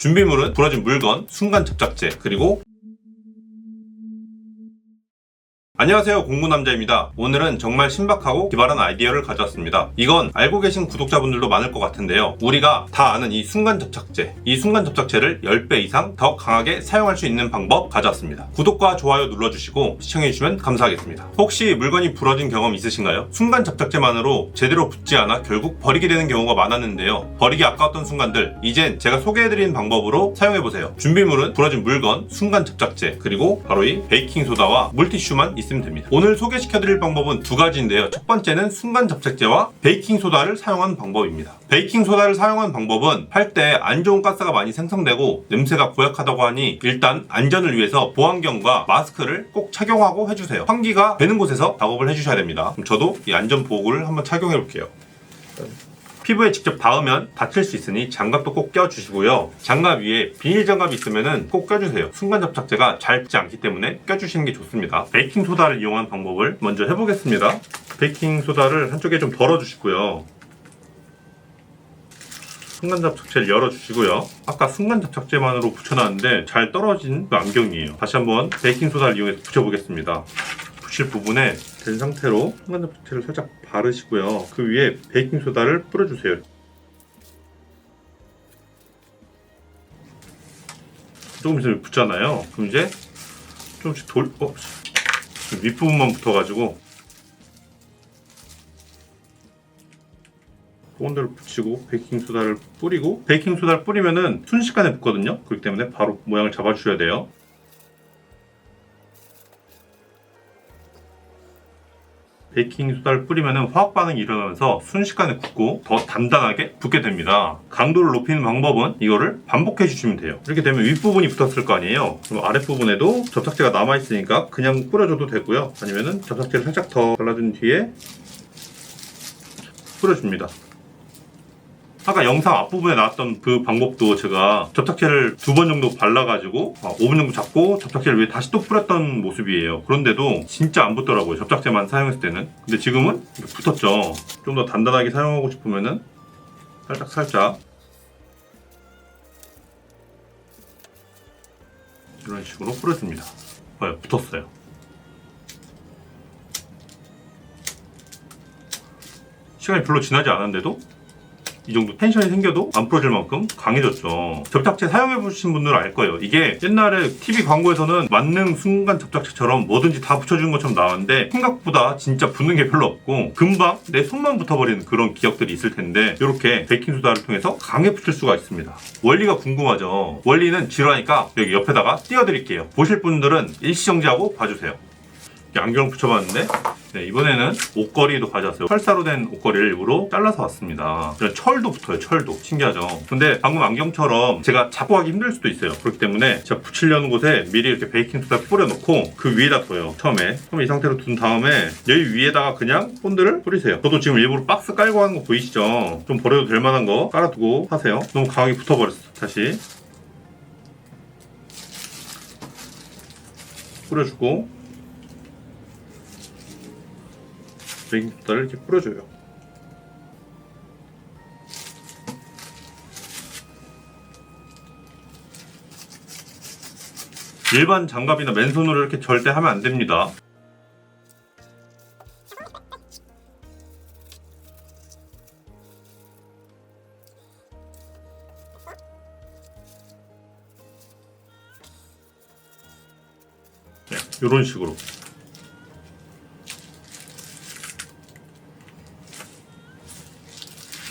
준비물은 부러진 물건, 순간 접착제, 그리고 안녕하세요, 공부남자입니다. 오늘은 정말 신박하고 기발한 아이디어를 가져왔습니다. 이건 알고 계신 구독자분들도 많을 것 같은데요. 우리가 다 아는 이 순간 접착제, 이 순간 접착제를 10배 이상 더 강하게 사용할 수 있는 방법 가져왔습니다. 구독과 좋아요 눌러주시고 시청해주시면 감사하겠습니다. 혹시 물건이 부러진 경험 있으신가요? 순간 접착제만으로 제대로 붙지 않아 결국 버리게 되는 경우가 많았는데요. 버리기 아까웠던 순간들, 이젠 제가 소개해드린 방법으로 사용해보세요. 준비물은 부러진 물건, 순간 접착제, 그리고 바로 이 베이킹소다와 물티슈만 있습니다. 됩니다. 오늘 소개시켜드릴 방법은 두 가지인데요. 첫 번째는 순간 접착제와 베이킹소다를 사용한 방법입니다. 베이킹소다를 사용한 방법은 할 때 안 좋은 가스가 많이 생성되고 냄새가 고약하다고 하니 일단 안전을 위해서 보안경과 마스크를 꼭 착용하고 해주세요. 환기가 되는 곳에서 작업을 해주셔야 됩니다. 그럼 저도 이 안전보호구를 한번 착용해 볼게요. 피부에 직접 닿으면 다칠 수 있으니 장갑도 꼭 껴주시고요. 장갑 위에 비닐 장갑이 있으면 꼭 껴주세요. 순간 접착제가 잘 붙지 않기 때문에 껴주시는 게 좋습니다. 베이킹소다를 이용한 방법을 먼저 해보겠습니다. 베이킹소다를 한쪽에 좀 덜어주시고요. 순간 접착제를 열어주시고요. 아까 순간 접착제만으로 붙여놨는데 잘 떨어진 그 안경이에요. 다시 한번 베이킹소다를 이용해서 붙여보겠습니다. 붙일 부분에 된 상태로 순간 접착제를 살짝 바르시고요. 그 위에 베이킹소다를 뿌려주세요. 조금 있으면 붙잖아요. 그럼 이제 조금씩 윗부분만 붙어가지고 본드를 붙이고 베이킹소다를 뿌리고, 베이킹소다를 뿌리면은 순식간에 붙거든요. 그렇기 때문에 바로 모양을 잡아주셔야 돼요. 베이킹소다를 뿌리면 화학 반응이 일어나면서 순식간에 굳고 더 단단하게 붙게 됩니다. 강도를 높이는 방법은 이거를 반복해 주시면 돼요. 이렇게 되면 윗부분이 붙었을 거 아니에요. 그럼 아랫부분에도 접착제가 남아있으니까 그냥 뿌려줘도 되고요. 아니면은 접착제를 살짝 더 발라준 뒤에 뿌려줍니다. 아까 영상 앞부분에 나왔던 그 방법도 제가 접착제를 2번 정도 발라가지고 5분 정도 잡고 접착제를 위에 다시 또 뿌렸던 모습이에요. 그런데도 진짜 안 붙더라고요, 접착제만 사용했을 때는. 근데 지금은 붙었죠. 좀 더 단단하게 사용하고 싶으면은 살짝 이런 식으로 뿌려줍니다. 봐요, 붙었어요. 시간이 별로 지나지 않았는데도 이 정도 텐션이 생겨도 안 풀어질 만큼 강해졌죠. 접착제 사용해보신 분들은 알 거예요. 이게 옛날에 TV 광고에서는 만능 순간 접착제처럼 뭐든지 다 붙여주는 것처럼 나왔는데 생각보다 진짜 붙는 게 별로 없고 금방 내 손만 붙어버리는 그런 기억들이 있을 텐데, 이렇게 베이킹소다를 통해서 강하게 붙일 수가 있습니다. 원리가 궁금하죠? 원리는 지루하니까 여기 옆에다가 띄워드릴게요. 보실 분들은 일시정지하고 봐주세요. 안경을 붙여봤는데 이번에는 옷걸이도 가져왔어요. 철사로 된 옷걸이를 일부러 잘라서 왔습니다. 이런 철도 붙어요. 철도. 신기하죠? 근데 방금 안경처럼 제가 잡고 하기 힘들 수도 있어요. 그렇기 때문에 제가 붙이려는 곳에 미리 이렇게 베이킹소다 뿌려놓고 그 위에다 둬요. 처음에. 그럼 이 상태로 둔 다음에 여기 위에다가 그냥 본드를 뿌리세요. 저도 지금 일부러 박스 깔고 하는 거 보이시죠? 좀 버려도 될 만한 거 깔아두고 하세요. 너무 강하게 붙어버렸어. 다시 뿌려주고 베이킹소다를 이렇게 뿌려줘요. 일반 장갑이나 맨손으로 이렇게 절대 하면 안 됩니다. 이런 식으로.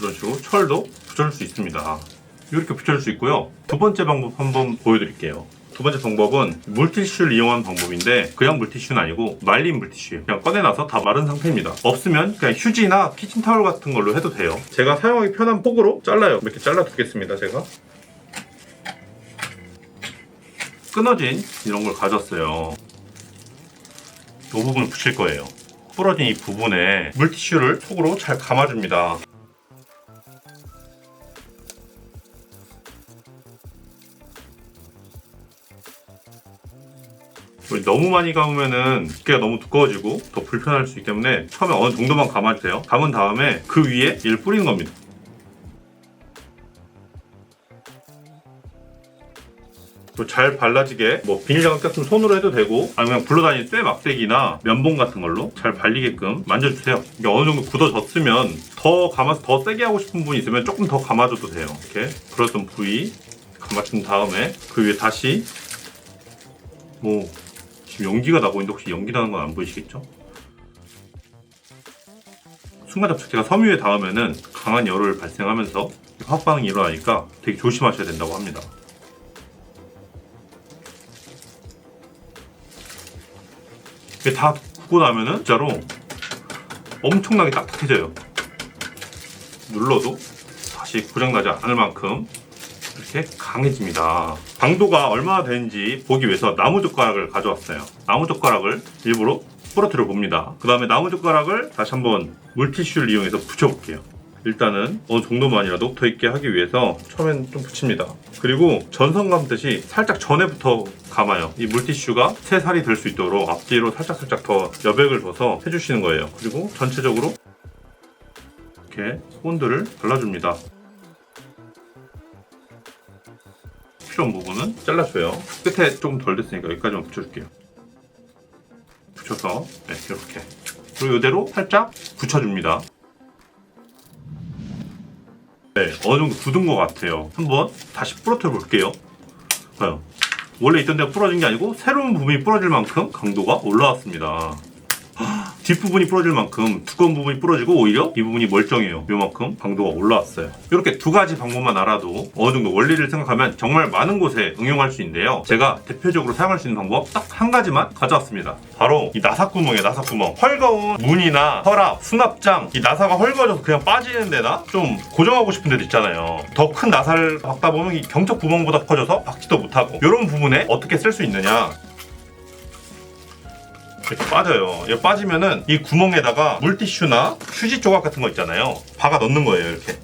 이런 식으로 철도 붙여줄 수 있습니다. 이렇게 붙여줄 수 있고요. 두 번째 방법 한번 보여드릴게요. 두 번째 방법은 물티슈를 이용한 방법인데, 그냥 물티슈는 아니고 말린 물티슈, 그냥 꺼내놔서 다 마른 상태입니다. 없으면 그냥 휴지나 키친타올 같은 걸로 해도 돼요. 제가 사용하기 편한 폭으로 잘라요. 이렇게 잘라 두겠습니다. 제가 끊어진 이런 걸 가졌어요. 이 부분을 붙일 거예요. 부러진 이 부분에 물티슈를 속으로 잘 감아줍니다. 너무 많이 감으면은 두께가 너무 두꺼워지고 더 불편할 수 있기 때문에 처음에 어느 정도만 감아주세요. 감은 다음에 그 위에 얘를 뿌리는 겁니다. 잘 발라지게 뭐 비닐장갑 꼈으면 손으로 해도 되고 아니면 굴러다니는 쇠 막대기나 면봉 같은 걸로 잘 발리게끔 만져주세요. 이게 어느 정도 굳어졌으면 더 감아서 더 세게 하고 싶은 부분이 있으면 조금 더 감아줘도 돼요. 이렇게 불었던 부위 감아준 다음에 그 위에 다시 뭐 지금 연기가 나고 있는데 혹시 연기 나는 건 안 보이시겠죠? 순간 접착제가 섬유에 닿으면은 강한 열을 발생하면서 화학 반응이 일어나니까 되게 조심하셔야 된다고 합니다. 이게 다 굳고 나면은 진짜로 엄청나게 딱딱해져요. 눌러도 다시 고장나지 않을 만큼 이렇게 강해집니다. 강도가 얼마나 되는지 보기 위해서 나무젓가락을 가져왔어요. 나무젓가락을 일부러 부러뜨려 봅니다. 그 다음에 나무젓가락을 다시 한번 물티슈를 이용해서 붙여볼게요. 일단은 어느 정도만이라도 붙어있게 하기 위해서 처음엔 좀 붙입니다. 그리고 전선 감듯이 살짝 전에부터 감아요. 이 물티슈가 새 살이 될 수 있도록 앞뒤로 살짝 더 여백을 둬서 해주시는 거예요. 그리고 전체적으로 이렇게 본드를 발라줍니다. 필요한 부분은 잘라줘요. 끝에 조금 덜 됐으니까 여기까지만 붙여줄게요. 붙여서 이렇게 그리고 이대로 살짝 붙여줍니다. 어느 정도 굳은 것 같아요. 한번 다시 부러뜨려 볼게요. 봐요. 원래 있던 데가 부러진 게 아니고 새로운 부분이 부러질 만큼 강도가 올라왔습니다. 뒷부분이 부러질 만큼 두꺼운 부분이 부러지고 오히려 이 부분이 멀쩡해요. 요만큼 강도가 올라왔어요. 이렇게 두 가지 방법만 알아도 어느 정도 원리를 생각하면 정말 많은 곳에 응용할 수 있는데요. 제가 대표적으로 사용할 수 있는 방법 딱 한 가지만 가져왔습니다. 바로 이 나사구멍이에요. 나사구멍. 헐거운 문이나 서랍, 수납장 이 나사가 헐거워져서 그냥 빠지는 데나 좀 고정하고 싶은 데도 있잖아요. 더 큰 나사를 박다 보면 이 경적 구멍보다 커져서 박지도 못하고 이런 부분에 어떻게 쓸 수 있느냐, 이렇게 빠져요. 이렇게 빠지면은 이 구멍에다가 물티슈나 휴지 조각 같은 거 있잖아요. 박아 넣는 거예요. 이렇게.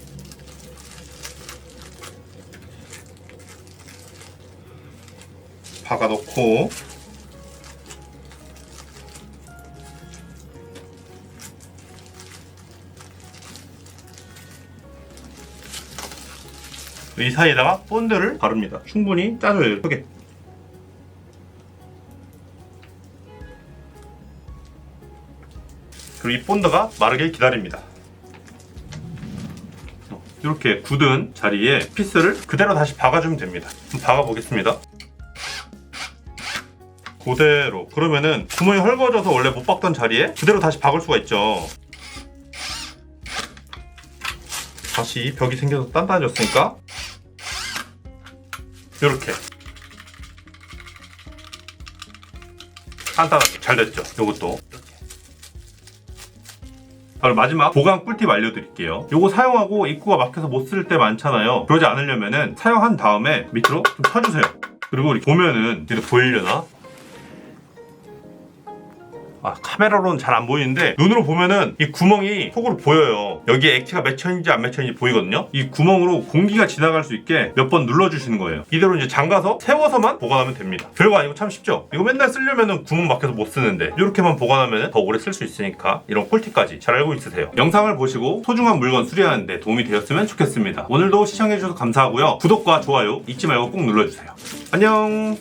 박아 넣고 이 사이에다가 본드를 바릅니다. 충분히 짜줘요. 크게. 그리고 이 본드가 마르길 기다립니다. 이렇게 굳은 자리에 피스를 그대로 다시 박아주면 됩니다. 한번 박아보겠습니다. 그대로. 그러면은 구멍이 헐거워져서 원래 못 박던 자리에 그대로 다시 박을 수가 있죠. 다시 벽이 생겨서 단단해졌으니까 이렇게 단단하게 잘 됐죠. 요것도. 그리고 마지막 보강 꿀팁 알려드릴게요. 요거 사용하고 입구가 막혀서 못 쓸 때 많잖아요. 그러지 않으려면은 사용한 다음에 밑으로 좀 펴주세요. 그리고 이렇게 보면은 이렇게 보이려나? 카메라로는 잘 안 보이는데 눈으로 보면은 이 구멍이 속으로 보여요. 여기에 액체가 맺혀있는지 안 맺혀있는지 보이거든요. 이 구멍으로 공기가 지나갈 수 있게 몇 번 눌러주시는 거예요. 이대로 이제 잠가서 세워서만 보관하면 됩니다. 별거 아니고 참 쉽죠? 이거 맨날 쓰려면은 구멍 막혀서 못 쓰는데 이렇게만 보관하면 더 오래 쓸 수 있으니까 이런 꿀팁까지 잘 알고 있으세요. 영상을 보시고 소중한 물건 수리하는 데 도움이 되었으면 좋겠습니다. 오늘도 시청해주셔서 감사하고요. 구독과 좋아요 잊지 말고 꼭 눌러주세요. 안녕.